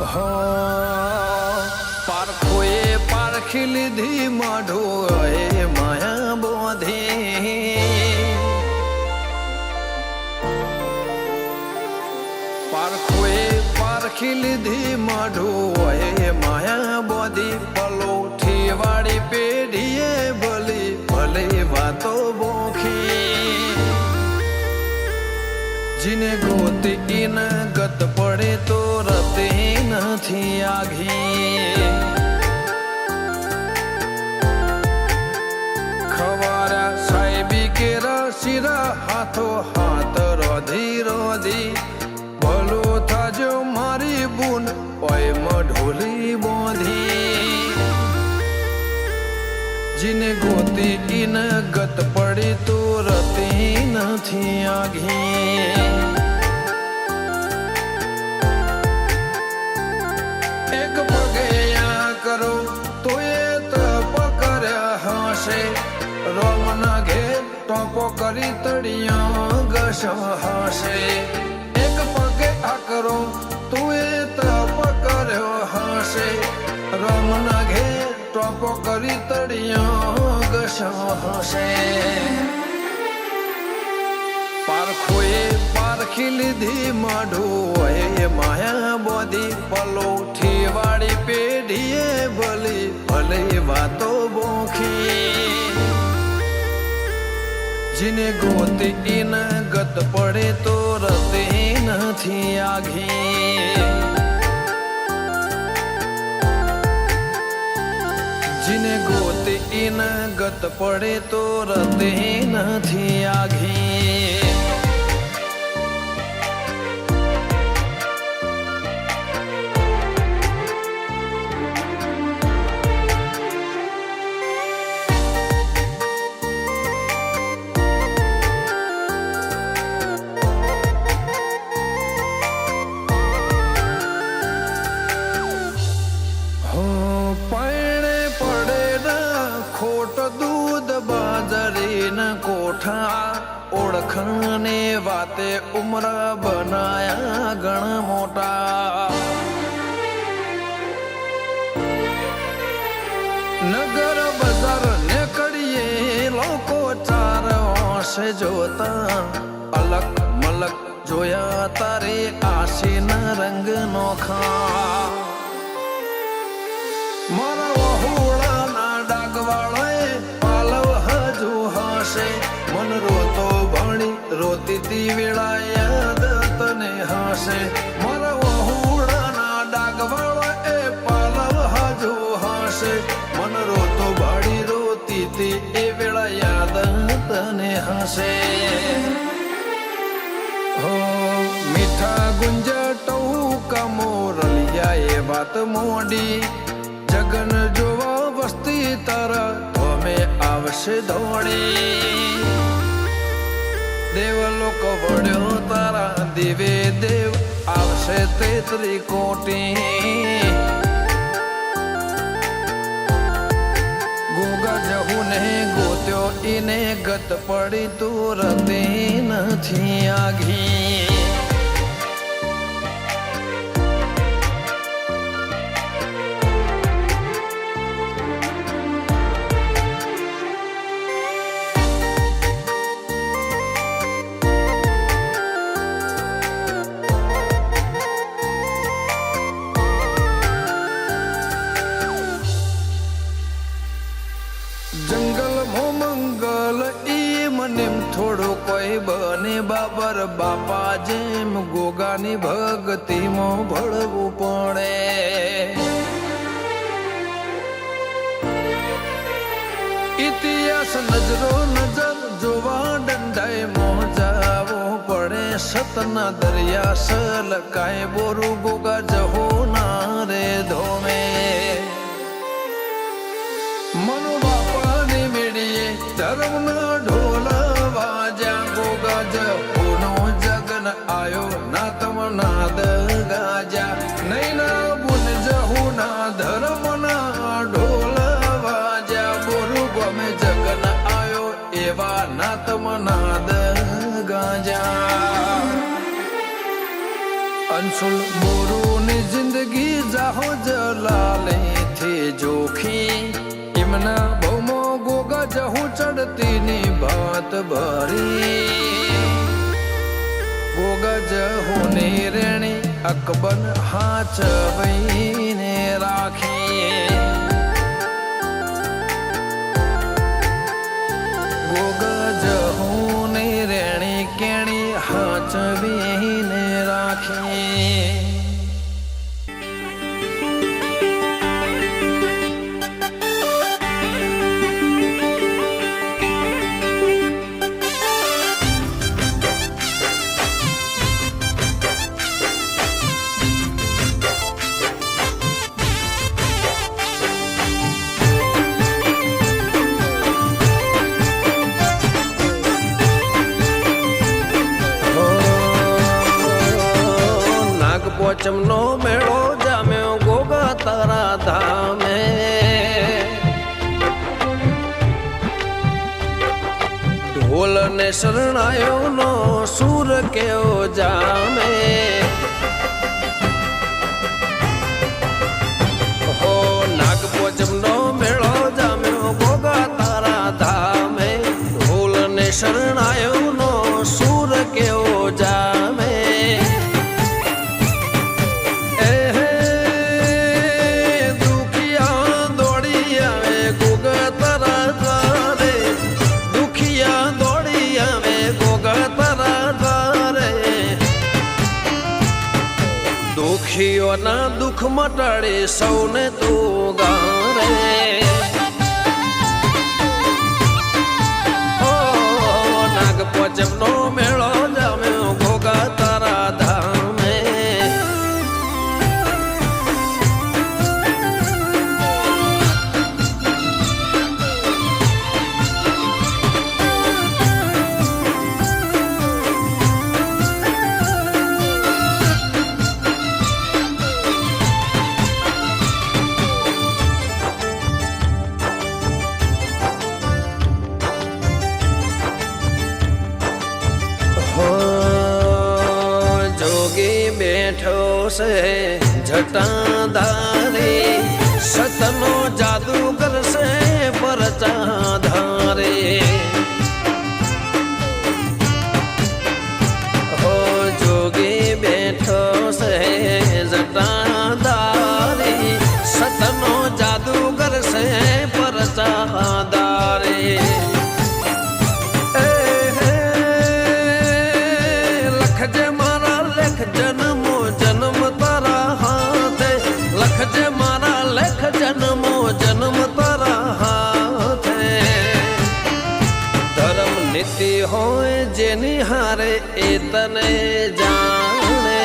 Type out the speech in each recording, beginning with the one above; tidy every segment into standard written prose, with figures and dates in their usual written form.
હો પારખોએ પારખી લીધી માઢો એ માયા બોધે પારખોએ પારખી લીધી માઢો એ માયા બોધી પલોઠી વાળી પેઢીએ ભલી ભલે વાતો બોખી જીને ગોતી ન ગત પડે તો રતે નથી આઘી ખવારા સાહેબી કેરા શિરા હાથો હાથ રોધી રોધી ભલો થાજો મારી બુન ઓય મઢોલી બોધી જીને ગોતી ન ગત પડી તો રતે નથી આઘી એક પગે આ કરો તો એ તપ કર્યા હશે રોમના ઘેર ટોપો કરી તળિયા ઘસ હશે એક પગે આ કરો તો એ તપ કર્યો હશે રોમના ઘેર ટોપો કરી તળિયા ઘસ હશે પારખોએ પારખી લીધી માઢો એ માયા બોધી પલોઠી વાળી પેઢીએ ભલી ભલે વાતો બોખી જીને ગોતી ન ગત પડે તો રતે નથી આઘી જીને ગોતી ન ગત પડે તો રતે નથી આઘી ઓળખણને વાતે ઉમરા બનાયા ગણ મોટા નગર બજાર નીકળીએ લોકો ચાર વર્ષે જોતા અલક મલક જોયા તારે આશીના રંગ નોખા મારા વહુડાના ડાગવાળાએ પાલવ હજુ હશે મન રોતો ભણી રોતી તી વેળા યાદ તને હશે મારા વહુડાના ડાગવાળા એ પાલવ હજુ હશે મન રોતો ભણી રોતી તી એ વેળા યાદ તને હશે હો મીઠા ગુંજટો કમોરલિયા એ વાત મોડી જગન જોવા વસ્તી તારા અમે આવશે દોડી દેવલોક વળ્યો તારા દિવે દેવ આવશે તેત્રી કોટી ગોગા જહુ ને ગોત્યો ઈને ગત પડી તું રતે નથી આઘી થોડો કોઈ બને બાબર બાપા જેમ ગોગાની ભક્તિમાં ભળવું પડે ઇતિહાસ નજરો નજર જોવા દંડાઈ મોજાવો પડે સતના દરિયા સલકાય બોરું ગોગા જહો ના રે ધોમે મનો બાપાની મેળીએ ધર્મના ઢોલા ગોગા જહુનો જગન આયો ના તમનાદ ગાજા નૈના બુન જહુના ધર્મના ઢોલ વાજા બોરુ ગમે જગન આયો એવા ના તમનાદ ગાજા અંશુલ બોરુની જિંદગી જાહો જલાલે થી જોખી એમના બહુમો ગોગા જહુ ચડતીની ભાત ભરી ગોગા જહુ ને રેણી અકબર હાચવીને રાખી ગોગા જહુ ને રેણી કેણી હાચવીને રાખી પોચમનો મેળો જામ્યો ગોગા તારા ધામે ઢોલ ને શરણાયો નો સૂર કેવો જામે હો નાગ પોચમનો મેળો જામ્યો ગોગા તારા ધામે ઢોલ ને શરણાયો નો સૂર કેવો જામે દુખીઓના દુઃખ મટાડે સૌને તું ગારે ઓ નાગ પોચમનો મેળો જામ્યો ગોગા તારા ધામે બેઠો છે જટાધારી સતનો જાદુ કરશે પરચાધારે હો જોગી બેઠો છે જટાધારી સતનો જાદુ કરશે પરચાધારે લખજે મારા લેખ જન્મો જન્મ તારા હાથે લખજે મારા લેખ જન્મો જન્મ તારા હાથે ધર્મ નીતિ હોય જેની હારે એ તને જાણે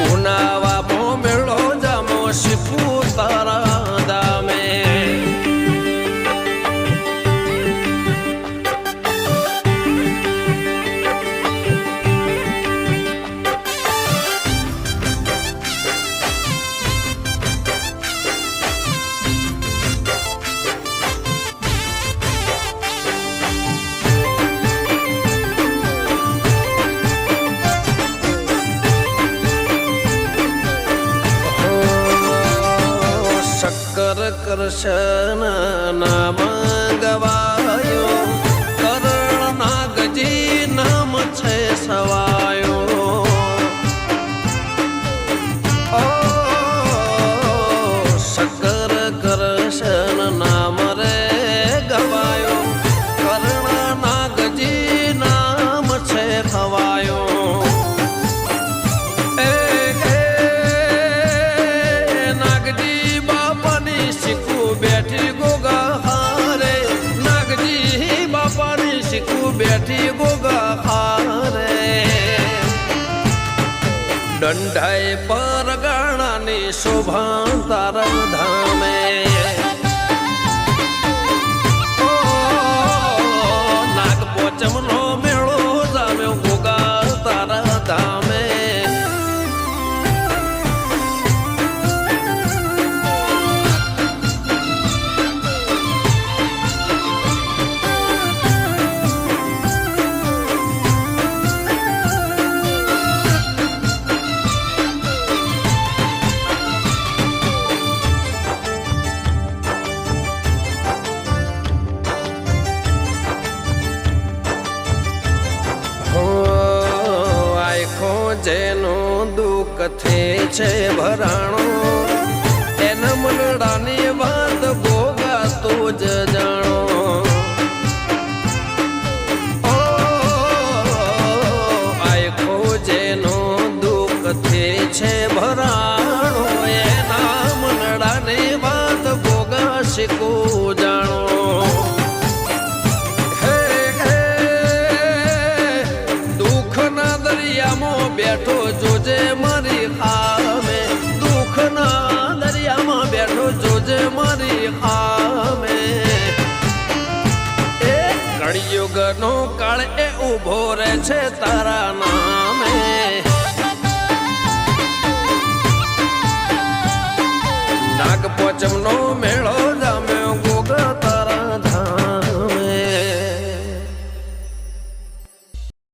ઉનાવા મેળો જામો શીખવું તારા દામે કરશન નામ ગવાયો કરણ નાગજી નામ છે સવાયો ઓ શક્કર કરશન નામ રે ગવાયો કરણ નાગજી નામ છે ખવાયો બેઠી ગોગા હારે નાગજી બાપાની શીખવું બેઠી ગોગા હારે દંડાઈ પર ગાણાની શોભા તારા ધામે નાગ પોચમનો મેળો જામ્યો ગોગા તારા ધામે છે ભરાણો એના મનડાની વાત ભોગા તું જ જાણો આયખો જેનો દુઃખથી છે ભરાણો એના મનડાની વાત ભોગા શીખું જાણો બેઠો જોજે મારી ખામે દુઃખના દરિયામાં બેઠો જોજે મારી ખામે એ કળિયુગનો કાળ એ ઉભો રહે છે તારા નામે નાગ પોચમનો